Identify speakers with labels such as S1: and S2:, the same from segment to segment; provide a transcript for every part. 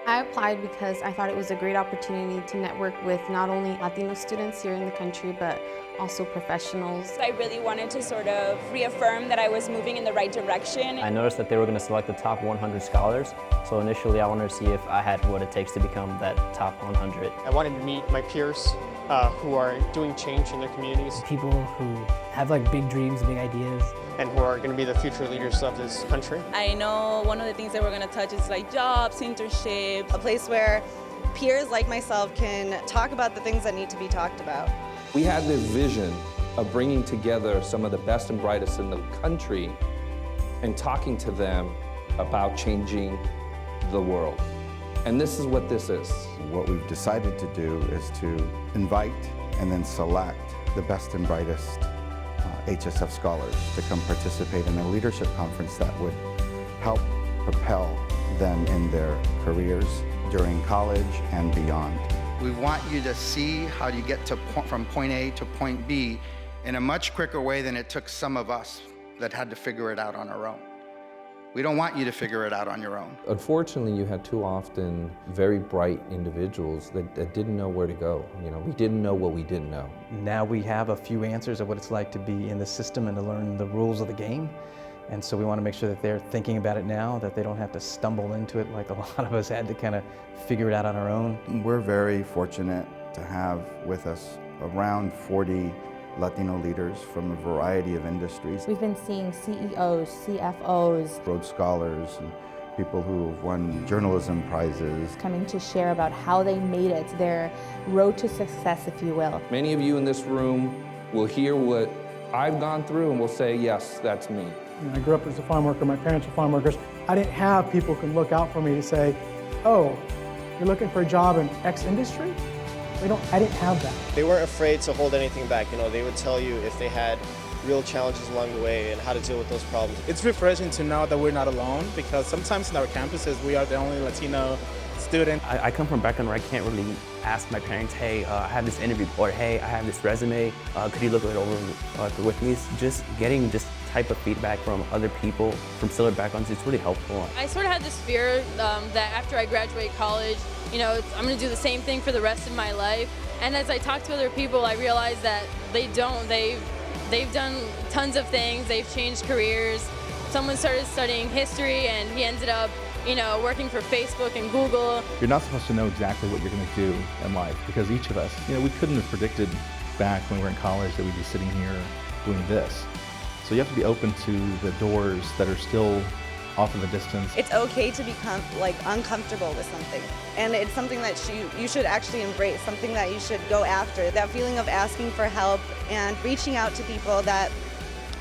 S1: I applied because I thought it was a great opportunity to network with not only Latino students here in the country, but also professionals.
S2: I really wanted to sort of reaffirm that I was moving in the right direction.
S3: I noticed that they were going to select the top 100 scholars, so initially I wanted to see if I had what it takes to become that top 100.
S4: I wanted to meet my peers who are doing change in their communities.
S5: People who have like big dreams, big ideas.
S4: And who are going to be the future leaders of this country.
S6: I know one of the things that we're going to touch is like jobs, internships, a place where peers like myself can talk about the things that need to be talked about.
S7: We had this vision of bringing together some of the best and brightest in the country and talking to them about changing the world. And this is what this is.
S8: What we've decided to do is to invite and then select the best and brightest HSF scholars to come participate in a leadership conference that would help propel them in their careers during college and beyond.
S9: We want you to see how you get from point A to point B in a much quicker way than it took some of us that had to figure it out on our own. We don't want you to figure it out on your own.
S7: Unfortunately, you had too often very bright individuals that didn't know where to go. You know, we didn't know what we didn't know.
S10: Now we have a few answers of what it's like to be in the system and to learn the rules of the game. And so we want to make sure that they're thinking about it now, that they don't have to stumble into it like a lot of us had to kind of figure it out on our own.
S8: We're very fortunate to have with us around 40 Latino leaders from a variety of industries.
S1: We've been seeing CEOs, CFOs,
S8: Rhodes Scholars, and people who have won journalism prizes.
S1: coming to share about how they made it, their road to success, if you will.
S7: Many of you in this room will hear what I've gone through and will say, yes, that's me.
S11: I grew up as a farm worker, my parents were farm workers. I didn't have people who could look out for me to say, oh, you're looking for a job in X industry? I didn't have that.
S4: They weren't afraid to hold anything back. You know, they would tell you if they had real challenges along the way and how to deal with those problems.
S12: It's refreshing to know that we're not alone, because sometimes in our campuses we are the only Latino student.
S3: I come from a background where I can't really ask my parents, hey, I have this interview, or hey, I have this resume, could you look it over with me? Just getting this type of feedback from other people from similar backgrounds, it's really helpful.
S13: I sort of had this fear that after I graduate college, you know, I'm going to do the same thing for the rest of my life. And as I talk to other people, I realize that they don't. They've done tons of things. They've changed careers. Someone started studying history and he ended up, you know, working for Facebook and Google.
S14: You're not supposed to know exactly what you're going to do in life, because each of us, you know, we couldn't have predicted back when we were in college that we'd be sitting here doing this. So you have to be open to the doors that are still off in the distance.
S6: It's okay to become uncomfortable with something. And it's something that you should actually embrace, something that you should go after. That feeling of asking for help and reaching out to people that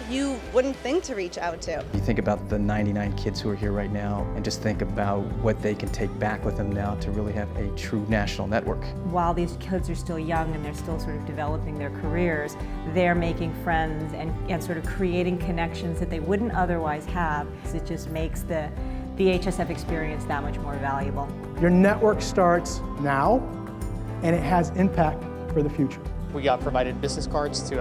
S6: you wouldn't think to reach out to.
S10: You think about the 99 kids who are here right now and just think about what they can take back with them now to really have a true national network.
S15: While these kids are still young and they're still sort of developing their careers, they're making friends and sort of creating connections that they wouldn't otherwise have. It just makes the HSF experience that much more valuable.
S11: Your network starts now, and it has impact for the future.
S4: We got provided business cards to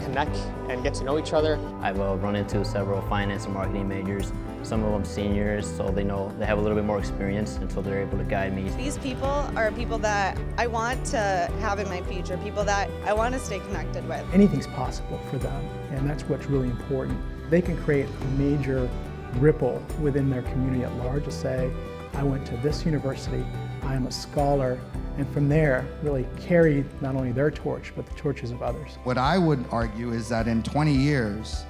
S4: connect and get to know each other.
S3: I've run into several finance and marketing majors, some of them seniors, so they have a little bit more experience, and so they're able to guide me.
S6: These people are people that I want to have in my future, people that I want to stay connected with.
S11: Anything's possible for them, and that's what's really important. They can create a major ripple within their community at large to say, I went to this university, I am a scholar, and from there really carry not only their torch, but the torches of others.
S9: What I would argue is that in 20 years,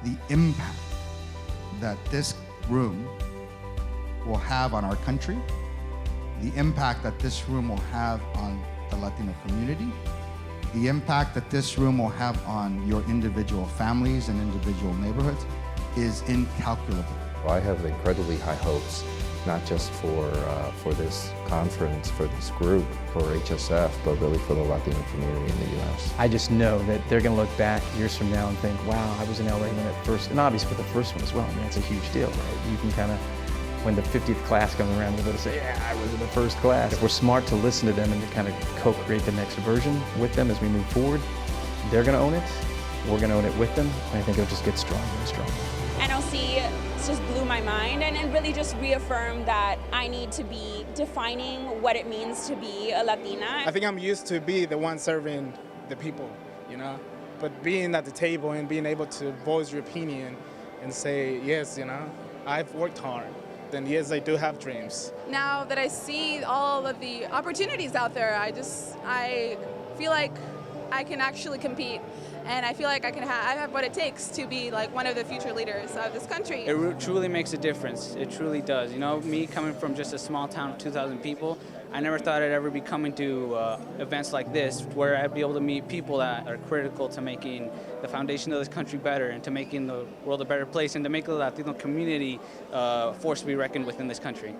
S9: the impact that this room will have on our country, the impact that this room will have on the Latino community, the impact that this room will have on your individual families and individual neighborhoods is incalculable.
S7: I have incredibly high hopes, not just for this conference, for this group, for HSF, but really for the Latino community in the U.S.
S10: I just know that they're going to look back years from now and think, wow, I was in LA when it first, and obviously for the first one as well. I mean, it's a huge deal, right? You can kind of, when the 50th class comes around, they're going to say, yeah, I was in the first class. If we're smart to listen to them and to kind of co-create the next version with them as we move forward, they're going to own it, We're going to own it with them, and I think it'll just get stronger and stronger.
S2: NLC just blew my mind and it really just reaffirmed that I need to be defining what it means to be a Latina.
S12: I think I'm used to be the one serving the people, but being at the table and being able to voice your opinion and say, yes, I've worked hard, then yes, I do have dreams.
S16: Now that I see all of the opportunities out there, I feel like I can actually compete. And I feel like I have what it takes to be like one of the future leaders of this country.
S17: It truly makes a difference. It truly does. Me coming from just a small town of 2,000 people, I never thought I'd ever be coming to events like this where I'd be able to meet people that are critical to making the foundation of this country better and to making the world a better place and to make the Latino community force to be reckoned with in this country.